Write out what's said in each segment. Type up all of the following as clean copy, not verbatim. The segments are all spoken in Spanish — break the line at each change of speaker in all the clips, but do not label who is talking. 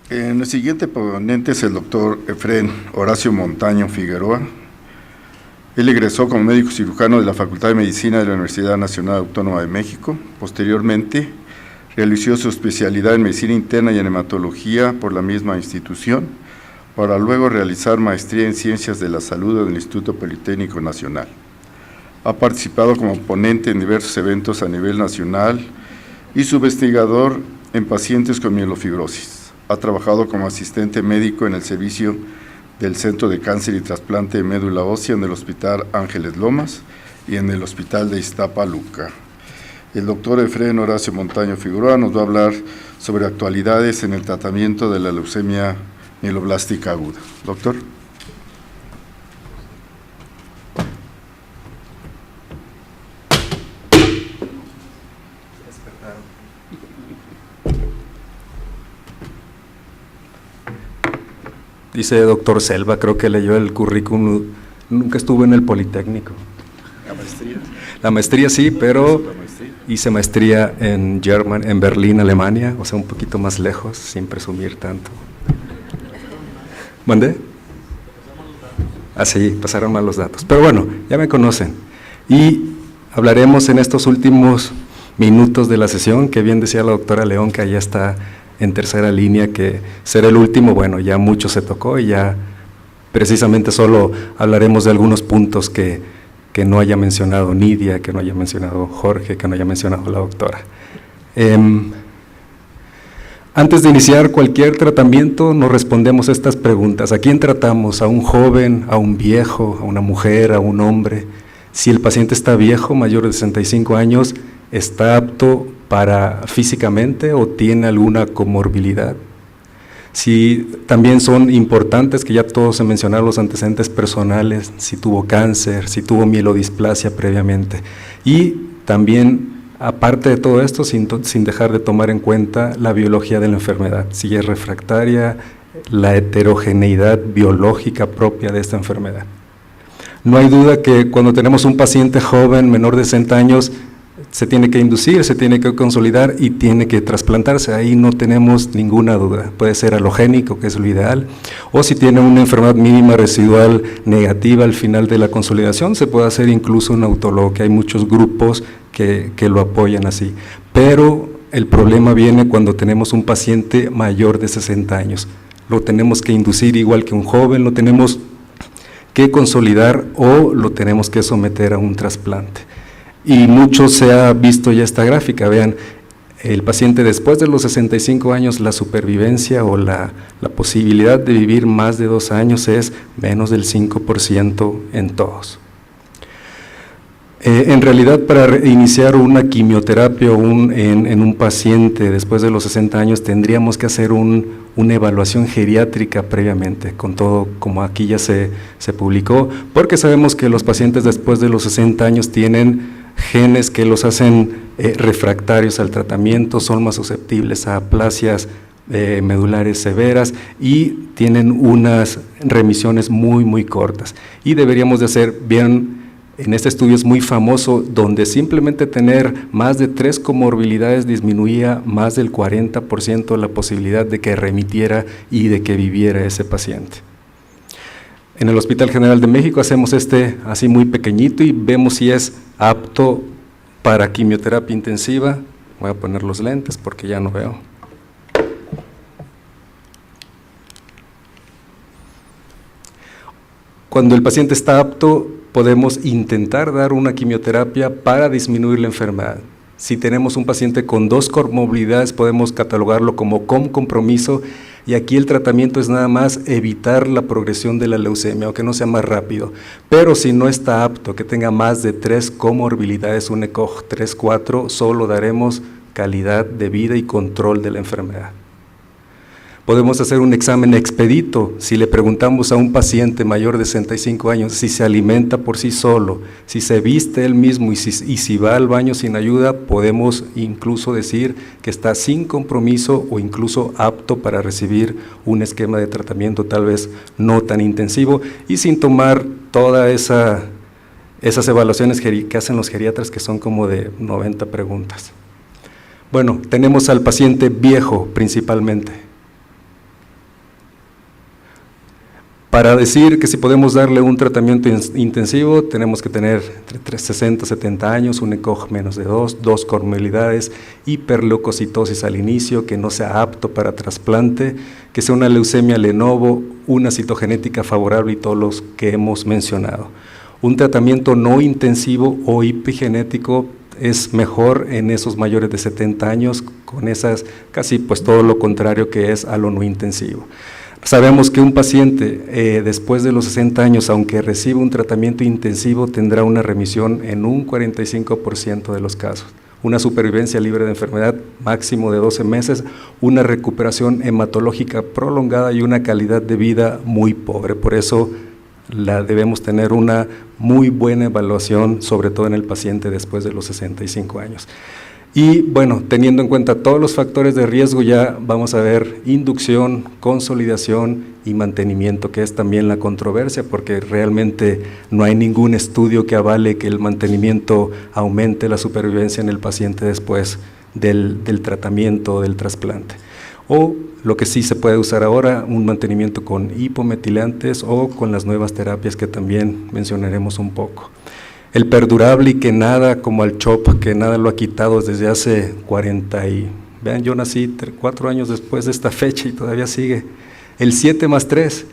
El siguiente ponente es el doctor Efrén Horacio Montaño Figueroa. Él egresó como médico cirujano de la Facultad de Medicina de la Universidad Nacional Autónoma de México. Posteriormente, realizó su especialidad en Medicina Interna y en Hematología por la misma institución, para luego realizar maestría en Ciencias de la Salud en el Instituto Politécnico Nacional. Ha participado como ponente en diversos eventos a nivel nacional y subinvestigador en pacientes con mielofibrosis. Ha trabajado como asistente médico en el servicio del Centro de Cáncer y Trasplante de Médula Ósea en el Hospital Ángeles Lomas y en el Hospital de Iztapaluca. El doctor Efrén Horacio Montaño Figueroa nos va a hablar sobre actualidades en el tratamiento de la leucemia mieloblástica aguda. Doctor.
Dice doctor Selva, creo que leyó el currículum, nunca estuve en el Politécnico.
¿La maestría?
La maestría sí, pero hice maestría en Berlín, Alemania, o sea, un poquito más lejos, sin presumir tanto. ¿Mandé? Ah, sí, pasaron mal los datos. Pero bueno, ya me conocen. Y hablaremos en estos últimos minutos de la sesión, que bien decía la doctora León, que allá está en tercera línea, que ser el último, bueno, ya mucho se tocó y ya precisamente solo hablaremos de algunos puntos que no haya mencionado Nidia, que no haya mencionado Jorge, que no haya mencionado la doctora. Antes de iniciar cualquier tratamiento, nos respondemos estas preguntas. ¿A quién tratamos? ¿A un joven, a un viejo, a una mujer, a un hombre? Si el paciente está viejo, mayor de 65 años, ¿está apto para físicamente o tiene alguna comorbilidad? Si también son importantes, que ya todos se mencionaron los antecedentes personales, si tuvo cáncer, si tuvo mielodisplasia previamente. Y también, aparte de todo esto, sin dejar de tomar en cuenta la biología de la enfermedad, si es refractaria, la heterogeneidad biológica propia de esta enfermedad. No hay duda que cuando tenemos un paciente joven, menor de 60 años, se tiene que inducir, se tiene que consolidar y tiene que trasplantarse, ahí no tenemos ninguna duda. Puede ser alogénico, que es lo ideal, o si tiene una enfermedad mínima residual negativa al final de la consolidación, se puede hacer incluso un autólogo, que hay muchos grupos que lo apoyan así. Pero el problema viene cuando tenemos un paciente mayor de 60 años. Lo tenemos que inducir igual que un joven, lo tenemos que consolidar o lo tenemos que someter a un trasplante. Y mucho se ha visto ya esta gráfica, vean, el paciente después de los 65 años, la supervivencia o la posibilidad de vivir más de 2 años es menos del 5% en todos. En realidad, para iniciar una quimioterapia en un paciente después de los 60 años, tendríamos que hacer una evaluación geriátrica previamente, con todo como aquí ya se publicó, porque sabemos que los pacientes después de los 60 años tienen genes que los hacen refractarios al tratamiento, son más susceptibles a aplasias medulares severas y tienen unas remisiones muy cortas. Y deberíamos de hacer bien, en este estudio es muy famoso, donde simplemente tener más de 3 comorbilidades disminuía más del 40% la posibilidad de que remitiera y de que viviera ese paciente. En el Hospital General de México hacemos así muy pequeñito y vemos si es apto para quimioterapia intensiva. Voy a poner los lentes porque ya no veo. Cuando el paciente está apto, podemos intentar dar una quimioterapia para disminuir la enfermedad. Si tenemos un paciente con 2 comorbilidades, podemos catalogarlo como con compromiso, y aquí el tratamiento es nada más evitar la progresión de la leucemia, o que no sea más rápido. Pero si no está apto, que tenga más de 3 comorbilidades, un ECOG 3, 4, solo daremos calidad de vida y control de la enfermedad. Podemos hacer un examen expedito. Si le preguntamos a un paciente mayor de 65 años si se alimenta por sí solo, si se viste él mismo y si va al baño sin ayuda, podemos incluso decir que está sin compromiso o incluso apto para recibir un esquema de tratamiento tal vez no tan intensivo y sin tomar todas esas evaluaciones que hacen los geriatras, que son como de 90 preguntas. Bueno, tenemos al paciente viejo principalmente. Para decir que si podemos darle un tratamiento intensivo, tenemos que tener entre 60 y 70 años, un ECOG menos de 2 comorbilidades, hiperleucocitosis al inicio, que no sea apto para trasplante, que sea una leucemia Lenovo, una citogenética favorable y todos los que hemos mencionado. Un tratamiento no intensivo o epigenético es mejor en esos mayores de 70 años, con esas casi pues todo lo contrario que es a lo no intensivo. Sabemos que un paciente después de los 60 años, aunque reciba un tratamiento intensivo, tendrá una remisión en un 45% de los casos, una supervivencia libre de enfermedad máximo de 12 meses, una recuperación hematológica prolongada y una calidad de vida muy pobre. Por eso debemos tener una muy buena evaluación, sobre todo en el paciente después de los 65 años. Y bueno, teniendo en cuenta todos los factores de riesgo, ya vamos a ver inducción, consolidación y mantenimiento, que es también la controversia, porque realmente no hay ningún estudio que avale que el mantenimiento aumente la supervivencia en el paciente después del tratamiento, del trasplante. O lo que sí se puede usar ahora, un mantenimiento con hipometilantes o con las nuevas terapias que también mencionaremos un poco. El perdurable y que nada, como al CHOP, que nada lo ha quitado desde hace 40 y… Vean, yo nací 4 años después de esta fecha y todavía sigue. El 7+3,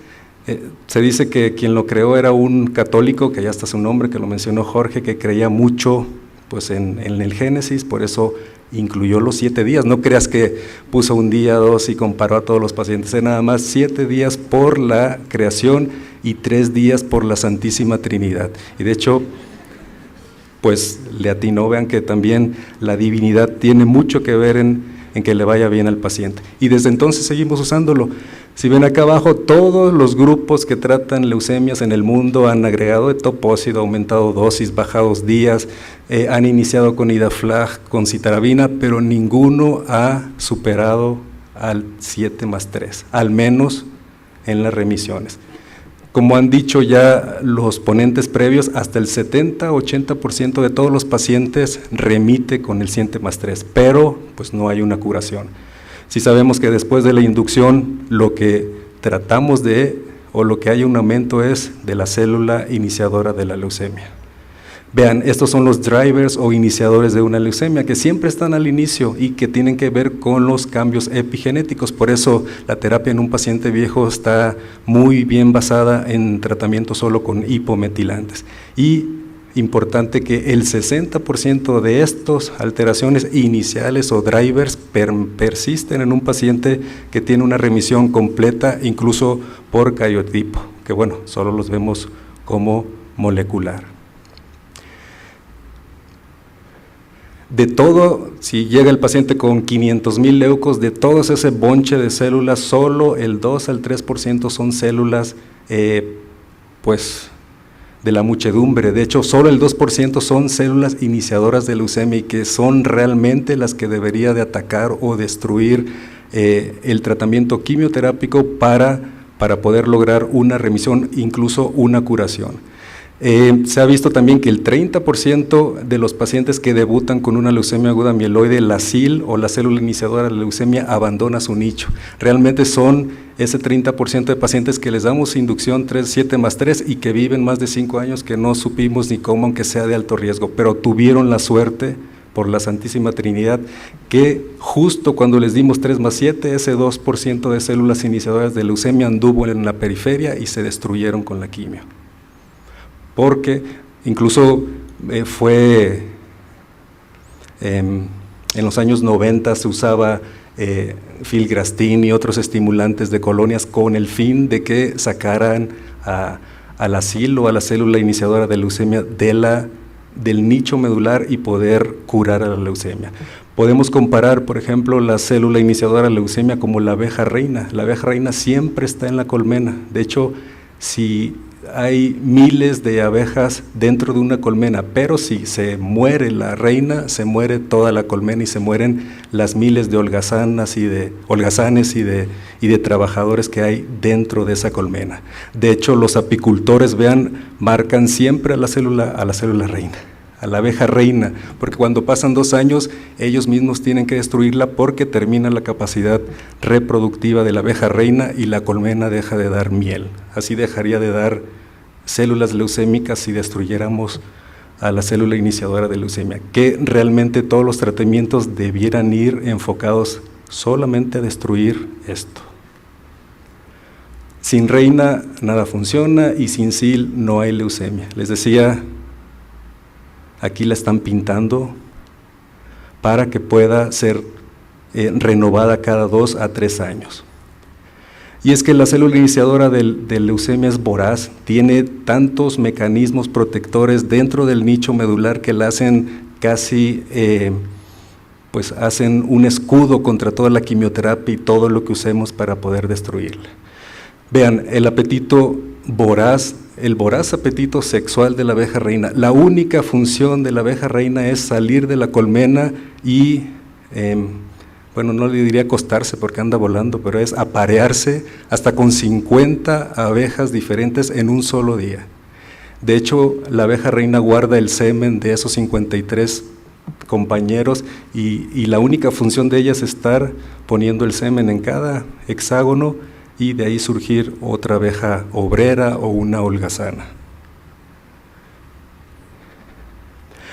se dice que quien lo creó era un católico, que ya está su nombre, que lo mencionó Jorge, que creía mucho pues, en el Génesis, por eso incluyó los 7 días. No creas que puso un día, 2 y comparó a todos los pacientes, nada más 7 días por la creación y 3 días por la Santísima Trinidad. Y de hecho, pues le atinó. Vean que también la divinidad tiene mucho que ver en que le vaya bien al paciente. Y desde entonces seguimos usándolo. Si ven acá abajo, todos los grupos que tratan leucemias en el mundo han agregado etoposide, aumentado dosis, bajados días, han iniciado con Idaflag, con citarabina, pero ninguno ha superado al 7+3, al menos en las remisiones. Como han dicho ya los ponentes previos, hasta el 70-80% de todos los pacientes remite con el 7+3, pero pues no hay una curación. Si sabemos que después de la inducción lo que tratamos o lo que hay un aumento es de la célula iniciadora de la leucemia. Vean, estos son los drivers o iniciadores de una leucemia que siempre están al inicio y que tienen que ver con los cambios epigenéticos. Por eso la terapia en un paciente viejo está muy bien basada en tratamiento solo con hipometilantes. Y importante que el 60% de estas alteraciones iniciales o drivers persisten en un paciente que tiene una remisión completa, incluso por cariotipo, que bueno, solo los vemos como molecular. De todo, si llega el paciente con 500,000 leucos, de todos ese bonche de células, solo el 2 al 3% son células pues de la muchedumbre. De hecho, solo el 2% son células iniciadoras de leucemia y que son realmente las que debería de atacar o destruir el tratamiento quimioterápico para poder lograr una remisión, incluso una curación. Se ha visto también que el 30% de los pacientes que debutan con una leucemia aguda mieloide, la CIL o la célula iniciadora de la leucemia, abandona su nicho. Realmente son ese 30% de pacientes que les damos inducción 7+3 y que viven más de 5 años que no supimos ni cómo, aunque sea de alto riesgo, pero tuvieron la suerte por la Santísima Trinidad que justo cuando les dimos 3+7, ese 2% de células iniciadoras de leucemia anduvo en la periferia y se destruyeron con la quimio. Porque incluso en los años 90 se usaba filgrastim y otros estimulantes de colonias con el fin de que sacaran a la CIL o a la célula iniciadora de leucemia del nicho medular y poder curar a la leucemia. Podemos comparar, por ejemplo, la célula iniciadora de leucemia como la abeja reina. La abeja reina siempre está en la colmena. De hecho, si hay miles de abejas dentro de una colmena, pero si se muere la reina, se muere toda la colmena y se mueren las miles de holgazanes y de trabajadores que hay dentro de esa colmena. De hecho, los apicultores, vean, marcan siempre a la célula reina, a la abeja reina, porque cuando pasan 2 años ellos mismos tienen que destruirla porque termina la capacidad reproductiva de la abeja reina y la colmena deja de dar miel. Así dejaría de dar células leucémicas si destruyéramos a la célula iniciadora de leucemia, que realmente todos los tratamientos debieran ir enfocados solamente a destruir esto. Sin reina nada funciona y sin sil no hay leucemia. Les decía, aquí la están pintando para que pueda ser renovada cada 2 a 3 años. Y es que la célula iniciadora de leucemia es voraz, tiene tantos mecanismos protectores dentro del nicho medular que la hacen casi, pues hacen un escudo contra toda la quimioterapia y todo lo que usemos para poder destruirla. Vean, el apetito voraz, el voraz apetito sexual de la abeja reina, la única función de la abeja reina es salir de la colmena y, bueno, no le diría acostarse porque anda volando, pero es aparearse hasta con 50 abejas diferentes en un solo día. De hecho, la abeja reina guarda el semen de esos 53 compañeros y la única función de ella es estar poniendo el semen en cada hexágono y de ahí surgir otra abeja obrera o una holgazana.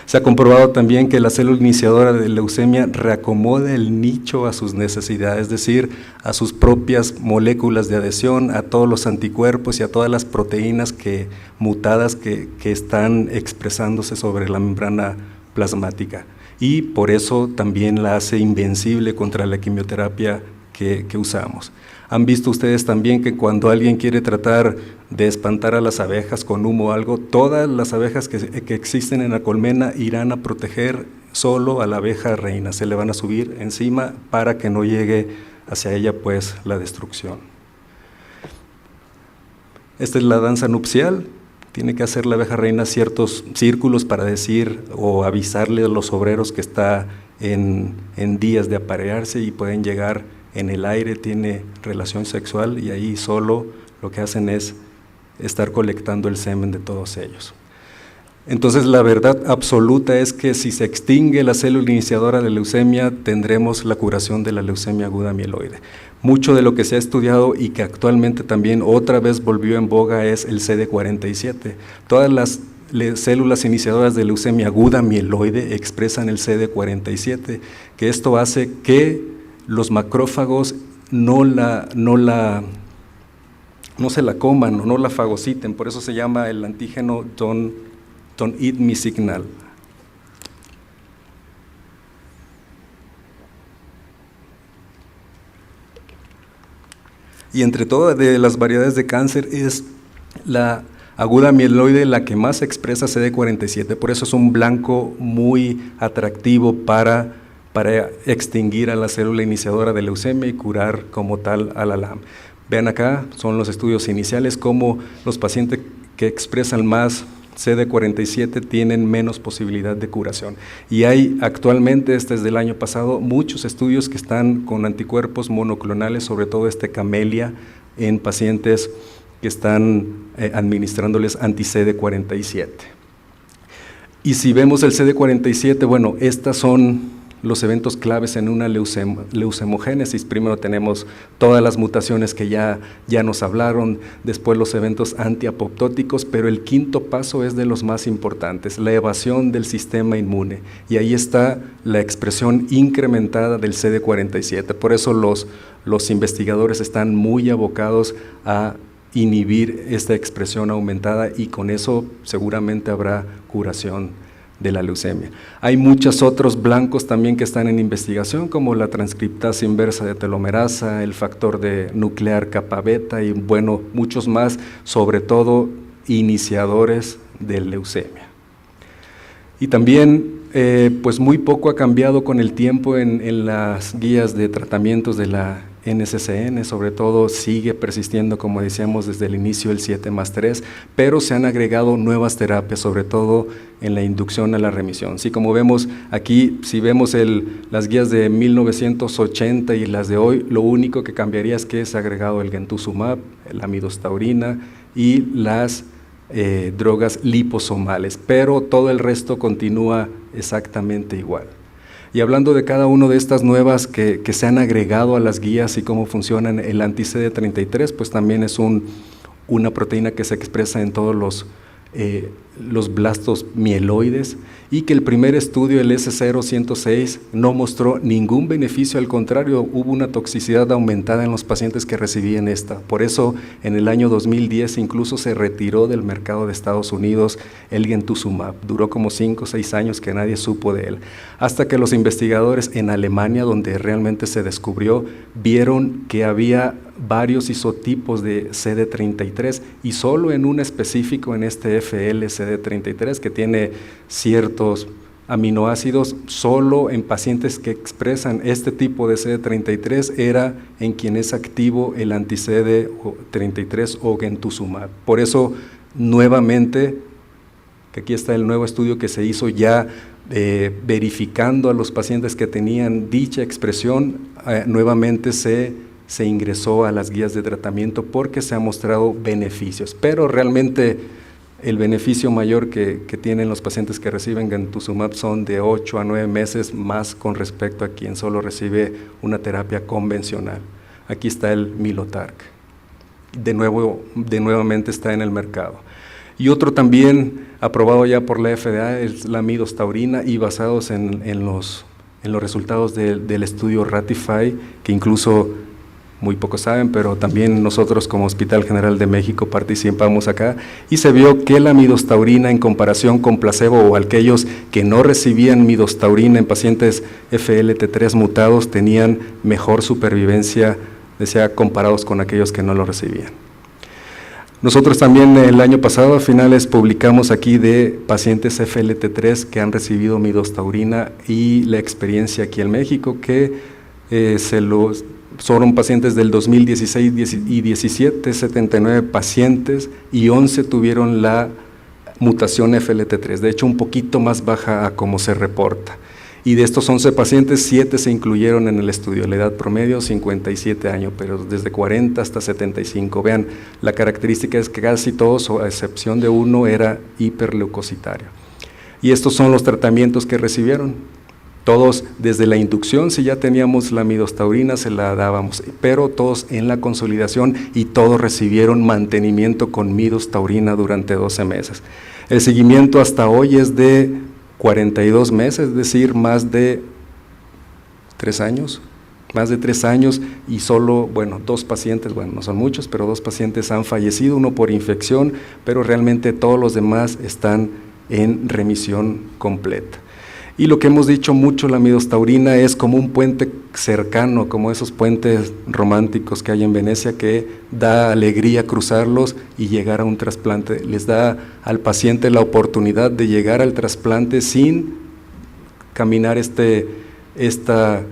Se ha comprobado también que la célula iniciadora de leucemia reacomoda el nicho a sus necesidades, es decir, a sus propias moléculas de adhesión, a todos los anticuerpos y a todas las proteínas mutadas que están expresándose sobre la membrana plasmática. Y por eso también la hace invencible contra la quimioterapia que usamos. Han visto ustedes también que cuando alguien quiere tratar de espantar a las abejas con humo o algo, todas las abejas que existen en la colmena irán a proteger solo a la abeja reina, se le van a subir encima para que no llegue hacia ella pues la destrucción. Esta es la danza nupcial, tiene que hacer la abeja reina ciertos círculos para decir o avisarle a los obreros que está en días de aparearse y pueden llegar en el aire, tiene relación sexual y ahí solo lo que hacen es estar colectando el semen de todos ellos. Entonces la verdad absoluta es que si se extingue la célula iniciadora de leucemia, tendremos la curación de la leucemia aguda mieloide. Mucho de lo que se ha estudiado y que actualmente también otra vez volvió en boga es el CD47. Todas las células iniciadoras de leucemia aguda mieloide expresan el CD47, que esto hace que los macrófagos no se la coman o no la fagociten, por eso se llama el antígeno don't eat me signal. Y entre todas de las variedades de cáncer es la aguda mieloide la que más expresa CD47, por eso es un blanco muy atractivo para extinguir a la célula iniciadora de leucemia y curar como tal a la LAM. Vean acá, son los estudios iniciales, cómo los pacientes que expresan más CD47 tienen menos posibilidad de curación. Y hay actualmente, desde el año pasado, muchos estudios que están con anticuerpos monoclonales, sobre todo camellia, en pacientes que están administrándoles anti-CD47. Y si vemos el CD47, bueno, estas son los eventos claves en una leucemogénesis. Primero tenemos todas las mutaciones que ya nos hablaron, después los eventos antiapoptóticos, pero el quinto paso es de los más importantes, la evasión del sistema inmune, y ahí está la expresión incrementada del CD47. Por eso los investigadores están muy abocados a inhibir esta expresión aumentada y con eso seguramente habrá curación de la leucemia. Hay muchos otros blancos también que están en investigación, como la transcriptasa inversa de telomerasa, el factor de nuclear kappa beta y bueno, muchos más, sobre todo iniciadores de leucemia. Y también pues muy poco ha cambiado con el tiempo en las guías de tratamientos de la NCCN, sobre todo sigue persistiendo, como decíamos desde el inicio, el 7+3, pero se han agregado nuevas terapias, sobre todo en la inducción a la remisión. Sí, como vemos aquí, si vemos las guías de 1980 y las de hoy, lo único que cambiaría es que se ha agregado el Gentusumab, la midostaurina y las drogas liposomales, pero todo el resto continúa exactamente igual. Y hablando de cada una de estas nuevas que se han agregado a las guías y cómo funcionan, el anti-CD33, pues también es una proteína que se expresa en todos los blastos mieloides, y que el primer estudio, el S0106, no mostró ningún beneficio, al contrario, hubo una toxicidad aumentada en los pacientes que recibían esta. Por eso, en el año 2010 incluso se retiró del mercado de Estados Unidos el Gentusumab. Duró como 5 o 6 años que nadie supo de él, hasta que los investigadores en Alemania, donde realmente se descubrió, vieron que había varios isotipos de CD33 y solo en un específico, en este FL-CD33, que tiene ciertos aminoácidos, solo en pacientes que expresan este tipo de CD33 era en quien es activo el anti-CD33 o Gentusumab. Por eso, nuevamente, que aquí está el nuevo estudio que se hizo ya verificando a los pacientes que tenían dicha expresión, nuevamente se ingresó a las guías de tratamiento porque se han mostrado beneficios, pero realmente el beneficio mayor que tienen los pacientes que reciben Gentusumab son de 8 a 9 meses más con respecto a quien solo recibe una terapia convencional. Aquí está el Mylotarg, nuevamente está en el mercado. Y otro también aprobado ya por la FDA es la midostaurina, y basados en los resultados del estudio Ratify, que incluso muy pocos saben, pero también nosotros como Hospital General de México participamos acá, y se vio que la midostaurina en comparación con placebo o aquellos que no recibían midostaurina en pacientes FLT3 mutados tenían mejor supervivencia, decía, comparados con aquellos que no lo recibían. Nosotros también el año pasado a finales publicamos aquí de pacientes FLT3 que han recibido midostaurina y la experiencia aquí en México, que fueron pacientes del 2016 y 17, 79 pacientes, y 11 tuvieron la mutación FLT3, de hecho un poquito más baja a como se reporta. Y de estos 11 pacientes, 7 se incluyeron en el estudio, la edad promedio 57 años, pero desde 40 hasta 75. Vean, la característica es que casi todos, a excepción de uno, era hiperleucocitario. Y estos son los tratamientos que recibieron. Todos desde la inducción, si ya teníamos la midostaurina, se la dábamos, pero todos en la consolidación, y todos recibieron mantenimiento con midostaurina durante 12 meses. El seguimiento hasta hoy es de 42 meses, es decir, más de 3 años, y solo, 2 pacientes, no son muchos, pero 2 pacientes han fallecido, uno por infección, pero realmente todos los demás están en remisión completa. Y lo que hemos dicho mucho, la midostaurina es como un puente cercano, como esos puentes románticos que hay en Venecia, que da alegría cruzarlos y llegar a un trasplante. Les da al paciente la oportunidad de llegar al trasplante sin caminar esta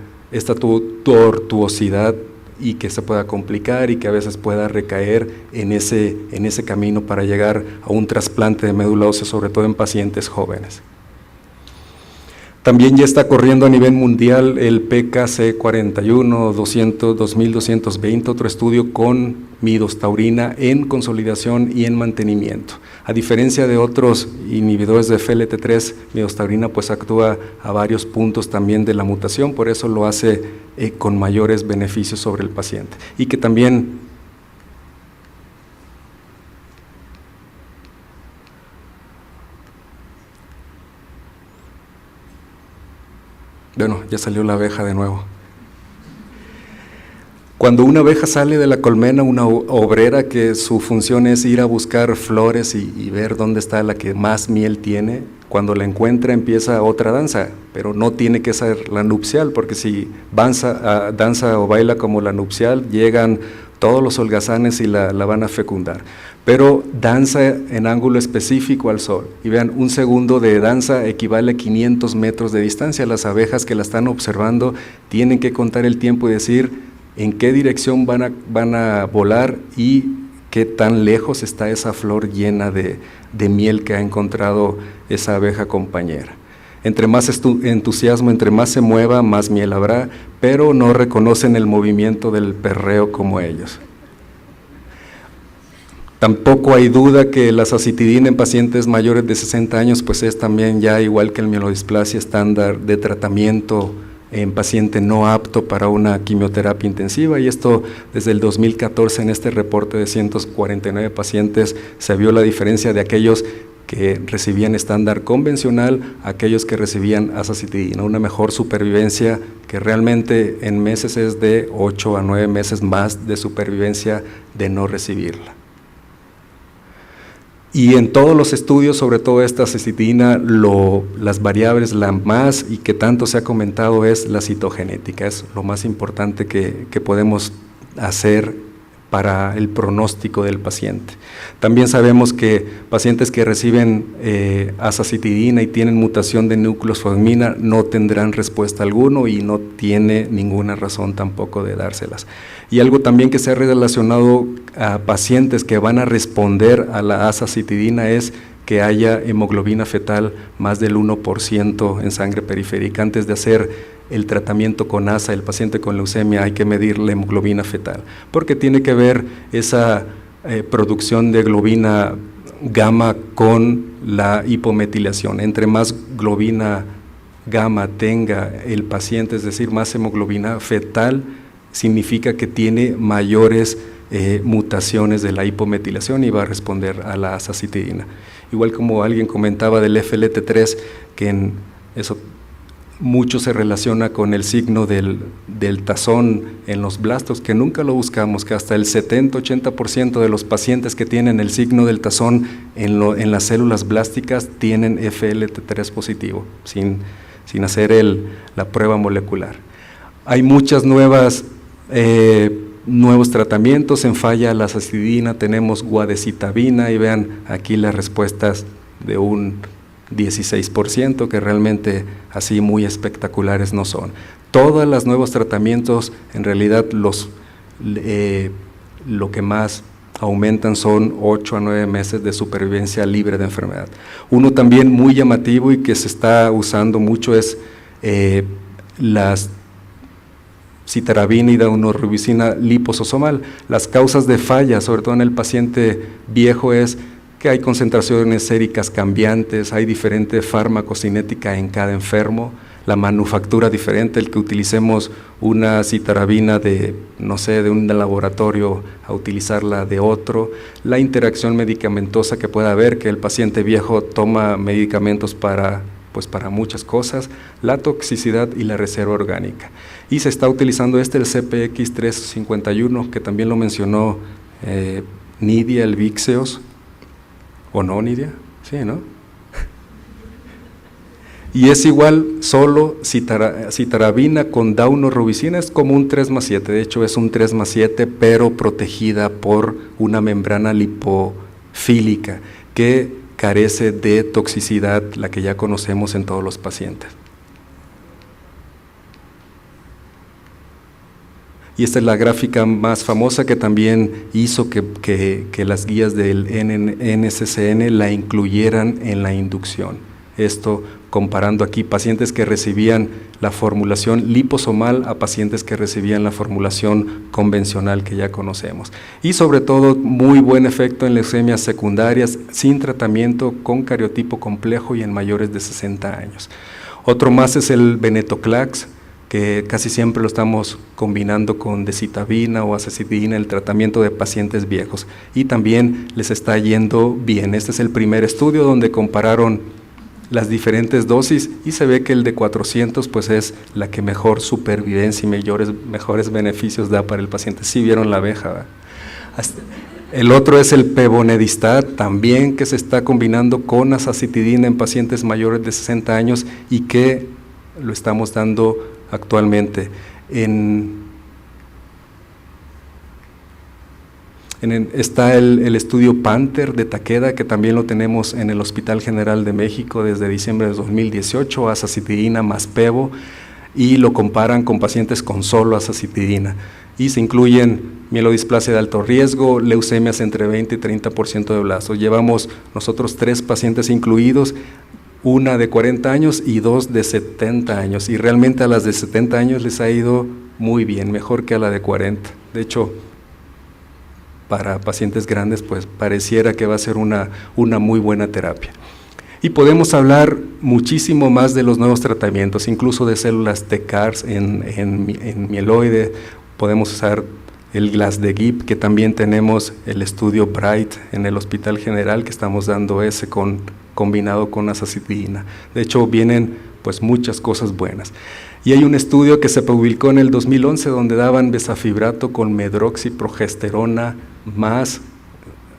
tortuosidad, y que se pueda complicar y que a veces pueda recaer en ese camino para llegar a un trasplante de médula ósea, sobre todo en pacientes jóvenes. También ya está corriendo a nivel mundial el PKC41 2220, otro estudio con midostaurina en consolidación y en mantenimiento. A diferencia de otros inhibidores de FLT3, midostaurina pues actúa a varios puntos también de la mutación, por eso lo hace con mayores beneficios sobre el paciente. Y que también ya salió la abeja de nuevo. Cuando una abeja sale de la colmena, una obrera que su función es ir a buscar flores y ver dónde está la que más miel tiene, cuando la encuentra empieza otra danza, pero no tiene que ser la nupcial, porque si danza o baila como la nupcial, llegan todos los holgazanes y la van a fecundar. Pero danza en ángulo específico al sol. Y vean, un segundo de danza equivale a 500 metros de distancia. Las abejas que la están observando tienen que contar el tiempo y decir en qué dirección van a volar y qué tan lejos está esa flor llena de miel que ha encontrado esa abeja compañera. Entre más entusiasmo, entre más se mueva, más miel habrá, pero no reconocen el movimiento del perreo como ellos. Tampoco hay duda que la acitidina en pacientes mayores de 60 años pues es también ya igual que el mielodisplasia estándar de tratamiento en paciente no apto para una quimioterapia intensiva, y esto desde el 2014 en este reporte de 149 pacientes se vio la diferencia de aquellos que recibían estándar convencional a aquellos que recibían azacitidina, una mejor supervivencia que realmente en meses es de 8 a 9 meses más de supervivencia de no recibirla. Y en todos los estudios, sobre todo esta azacitidina, las variables, la más y que tanto se ha comentado es la citogenética, es lo más importante que podemos hacer para el pronóstico del paciente. También sabemos que pacientes que reciben azacitidina y tienen mutación de nucleosfosfamina no tendrán respuesta alguna y no tiene ninguna razón tampoco de dárselas. Y algo también que se ha relacionado a pacientes que van a responder a la azacitidina es que haya hemoglobina fetal más del 1% en sangre periférica. Antes de hacer el tratamiento con ASA, el paciente con leucemia, hay que medir la hemoglobina fetal, porque tiene que ver esa producción de globina gamma con la hipometilación. Entre más globina gamma tenga el paciente, es decir, más hemoglobina fetal, significa que tiene mayores mutaciones de la hipometilación y va a responder a la azacitidina. Igual como alguien comentaba del FLT3, que en eso mucho se relaciona con el signo del tazón en los blastos, que nunca lo buscamos, que hasta el 70-80% de los pacientes que tienen el signo del tazón en las células blásticas tienen FLT3 positivo, sin hacer la prueba molecular. Hay muchas nuevos tratamientos. En falla la azacitidina tenemos guadecitabina, y vean aquí las respuestas de un 16%, que realmente así muy espectaculares no son. Todos los nuevos tratamientos, en realidad lo que más aumentan son 8 a 9 meses de supervivencia libre de enfermedad. Uno también muy llamativo y que se está usando mucho es las citarabina y daunorubicina lipososomal. Las causas de falla, sobre todo en el paciente viejo, es que hay concentraciones séricas cambiantes, hay diferente farmacocinética en cada enfermo, la manufactura diferente, el que utilicemos una citarabina de un laboratorio a utilizarla de otro, la interacción medicamentosa que pueda haber, que el paciente viejo toma medicamentos para muchas cosas, la toxicidad y la reserva orgánica. Y se está utilizando el CPX351, que también lo mencionó Nidia, el Vixeos, ¿o no, Nidia? Sí, ¿no? Y es igual, solo citarabina con daunorubicina, es como un 3+7, de hecho es un 3+7, pero protegida por una membrana lipofílica que carece de toxicidad, la que ya conocemos en todos los pacientes. Y esta es la gráfica más famosa que también hizo que las guías del NCCN la incluyeran en la inducción. Esto comparando aquí pacientes que recibían la formulación liposomal a pacientes que recibían la formulación convencional que ya conocemos. Y sobre todo, muy buen efecto en leucemias secundarias sin tratamiento, con cariotipo complejo y en mayores de 60 años. Otro más es el venetoclax, que casi siempre lo estamos combinando con decitabina o azacitidina en el tratamiento de pacientes viejos, y también les está yendo bien. Este es el primer estudio donde compararon las diferentes dosis y se ve que el de 400 pues es la que mejor supervivencia y mejores beneficios da para el paciente. Sí vieron la abeja, ¿verdad? El otro es el pevonedistat, también que se está combinando con azacitidina en pacientes mayores de 60 años y que lo estamos dando actualmente. Está el estudio Panther de Takeda, que también lo tenemos en el Hospital General de México desde diciembre de 2018, azacitidina más pevo, y lo comparan con pacientes con solo azacitidina. Y se incluyen mielodisplasia de alto riesgo, leucemias entre 20 y 30% de blastos. Llevamos nosotros 3 pacientes incluidos, una de 40 años y 2 de 70 años, y realmente a las de 70 años les ha ido muy bien, mejor que a la de 40. De hecho, para pacientes grandes, pues pareciera que va a ser una muy buena terapia. Y podemos hablar muchísimo más de los nuevos tratamientos, incluso de células TCARs en mieloide. Podemos usar el Glasdegib, que también tenemos el estudio BRIGHT en el Hospital General, que estamos dando ese combinado con azacitidina. De hecho, vienen pues muchas cosas buenas. Y hay un estudio que se publicó en el 2011 donde daban bezafibrato con medroxiprogesterona más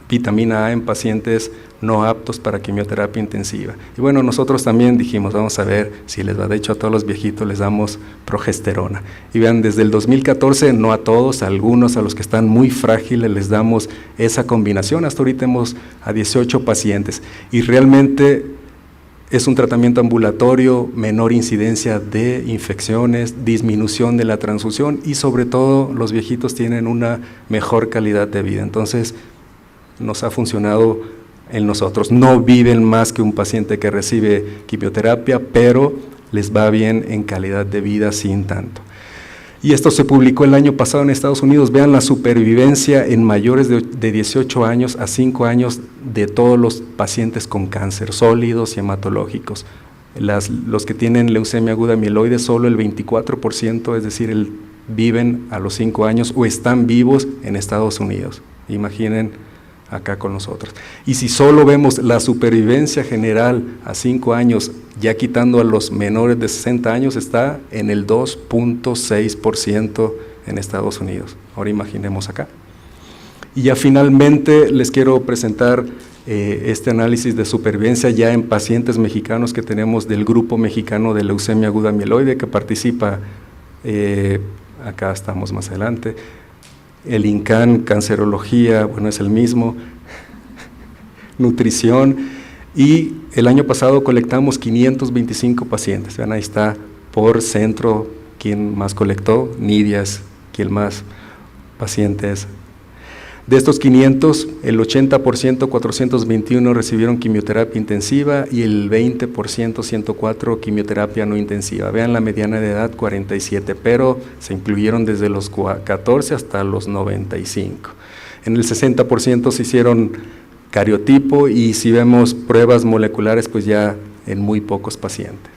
vitamina A en pacientes no aptos para quimioterapia intensiva. Y bueno, nosotros también dijimos, vamos a ver si les va. De hecho, a todos los viejitos les damos progesterona. Y vean, desde el 2014, no a todos, a algunos, a los que están muy frágiles, les damos esa combinación. Hasta ahorita hemos a 18 pacientes. Y realmente es un tratamiento ambulatorio, menor incidencia de infecciones, disminución de la transfusión y sobre todo los viejitos tienen una mejor calidad de vida. Entonces, nos ha funcionado en nosotros. No viven más que un paciente que recibe quimioterapia, pero les va bien en calidad de vida sin tanto. Y esto se publicó el año pasado en Estados Unidos. Vean la supervivencia en mayores de 18 años a 5 años de todos los pacientes con cáncer, sólidos y hematológicos. Los que tienen leucemia aguda mieloide, solo el 24%, es decir, viven a los 5 años o están vivos en Estados Unidos. Imaginen acá con nosotros. Y si solo vemos la supervivencia general a 5 años, ya quitando a los menores de 60 años, está en el 2.6% en Estados Unidos. Ahora imaginemos acá. Y ya finalmente les quiero presentar este análisis de supervivencia ya en pacientes mexicanos que tenemos del Grupo Mexicano de Leucemia Aguda Mieloide, que participa, acá estamos más adelante, el INCAN, cancerología, bueno, es el mismo, nutrición, y el año pasado colectamos 525 pacientes. Vean, ahí está por centro quién más colectó, Nidias, quién más pacientes. De estos 500, el 80%, 421 recibieron quimioterapia intensiva y el 20%, 104 quimioterapia no intensiva. Vean la mediana de edad, 47, pero se incluyeron desde los 14 hasta los 95. En el 60% se hicieron cariotipo y si vemos pruebas moleculares, pues ya en muy pocos pacientes.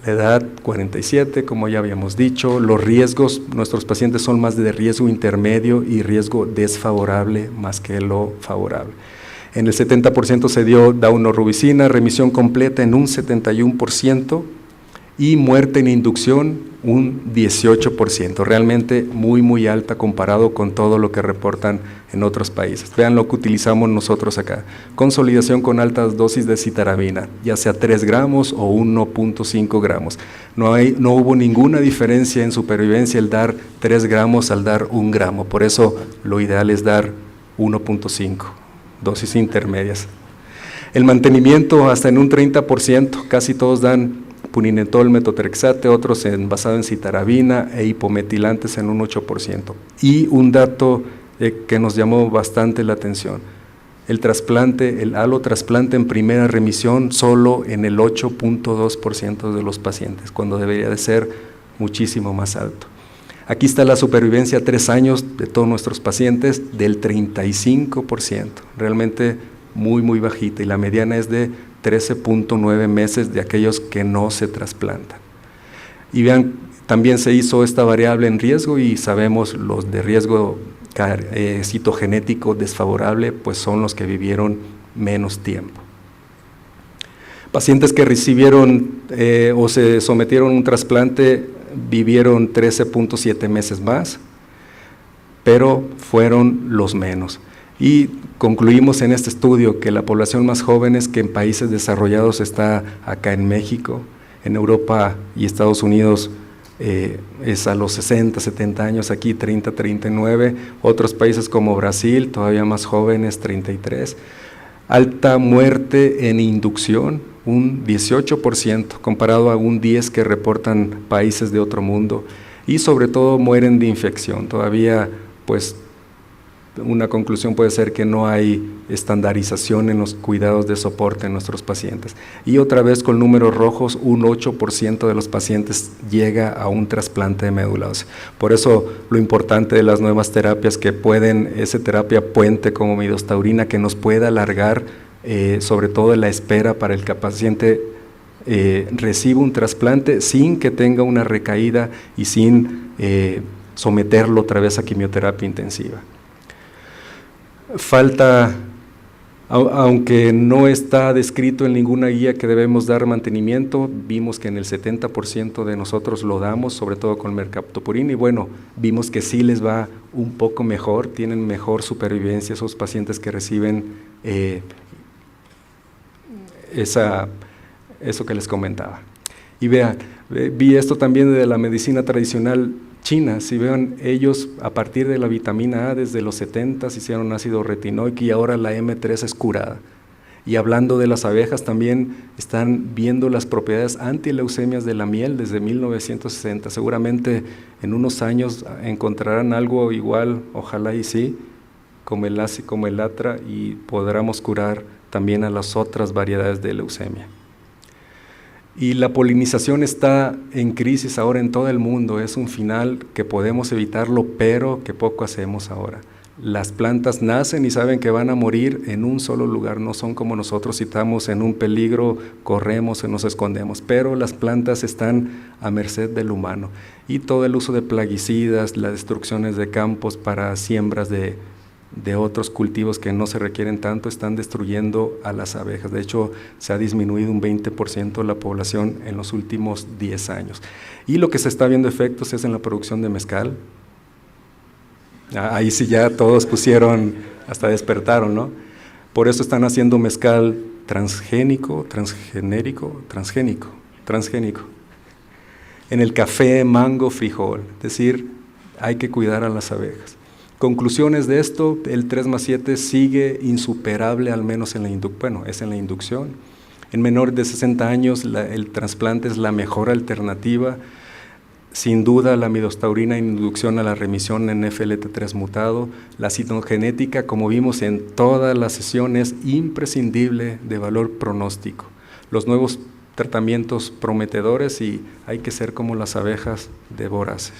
La edad, 47, como ya habíamos dicho. Los riesgos, nuestros pacientes son más de riesgo intermedio y riesgo desfavorable más que lo favorable. En el 70% se dio daunorubicina, remisión completa en un 71% y muerte en inducción un 18%, realmente muy alta comparado con todo lo que reportan en otros países. Vean lo que utilizamos nosotros acá, consolidación con altas dosis de citarabina, ya sea 3 gramos o 1.5 gramos. No hubo ninguna diferencia en supervivencia el dar 3 gramos al dar 1 gramo, por eso lo ideal es dar 1.5, dosis intermedias. El mantenimiento hasta en un 30%, casi todos dan puninetol, metotrexate, otros basado en citarabina e hipometilantes en un 8%. Y un dato que nos llamó bastante la atención, el trasplante, el alotrasplante en primera remisión solo en el 8.2% de los pacientes, cuando debería de ser muchísimo más alto. Aquí está la supervivencia a 3 años de todos nuestros pacientes del 35%, realmente muy bajita, y la mediana es de 13.9 meses de aquellos que no se trasplantan. Y vean, también se hizo esta variable en riesgo y sabemos los de riesgo citogenético desfavorable, pues son los que vivieron menos tiempo. Pacientes que recibieron o se sometieron a un trasplante vivieron 13.7 meses más, pero fueron los menos. Y concluimos en este estudio que la población más joven es que en países desarrollados está acá en México, en Europa y Estados Unidos es a los 60, 70 años, aquí 30, 39, otros países como Brasil, todavía más jóvenes, 33. Alta muerte en inducción, un 18%, comparado a un 10% que reportan países de otro mundo, y sobre todo mueren de infección, todavía pues Una conclusión puede ser que no hay estandarización en los cuidados de soporte en nuestros pacientes. Y otra vez con números rojos, un 8% de los pacientes llega a un trasplante de médula ósea. Por eso lo importante de las nuevas terapias que pueden, esa terapia puente como midostaurina, que nos pueda alargar sobre todo la espera para el que el paciente reciba un trasplante sin que tenga una recaída y sin someterlo otra vez a quimioterapia intensiva. Falta, aunque no está descrito en ninguna guía que debemos dar mantenimiento, vimos que en el 70% de nosotros lo damos, sobre todo con mercaptopurina, y bueno, vimos que sí les va un poco mejor, tienen mejor supervivencia esos pacientes que reciben eso que les comentaba. Y vean, vi esto también de la medicina tradicional china. Si vean, ellos a partir de la vitamina A desde los 70s hicieron ácido retinoico y ahora la M3 es curada. Y hablando de las abejas, también están viendo las propiedades antileucemias de la miel desde 1960. Seguramente en unos años encontrarán algo igual, ojalá y sí, como el atra, y podremos curar también a las otras variedades de leucemia. Y la polinización está en crisis ahora en todo el mundo, es un final que podemos evitarlo, pero que poco hacemos ahora. Las plantas nacen y saben que van a morir en un solo lugar, no son como nosotros, si estamos en un peligro, corremos y nos escondemos, pero las plantas están a merced del humano. Y todo el uso de plaguicidas, las destrucciones de campos para siembras de otros cultivos que no se requieren tanto, están destruyendo a las abejas. De hecho, se ha disminuido un 20% la población en los últimos 10 años. Y lo que se está viendo efectos es en la producción de mezcal. Ahí sí ya todos pusieron, hasta despertaron, ¿no? Por eso están haciendo mezcal transgénico. En el café, mango, frijol. Es decir, hay que cuidar a las abejas. Conclusiones de esto, el 3+7 sigue insuperable, al menos en la inducción. En menores de 60 años el trasplante es la mejor alternativa. Sin duda la midostaurina en inducción a la remisión en FLT3 mutado. La citogenética, como vimos en todas las sesiones, imprescindible de valor pronóstico. Los nuevos tratamientos prometedores y hay que ser como las abejas de voraces.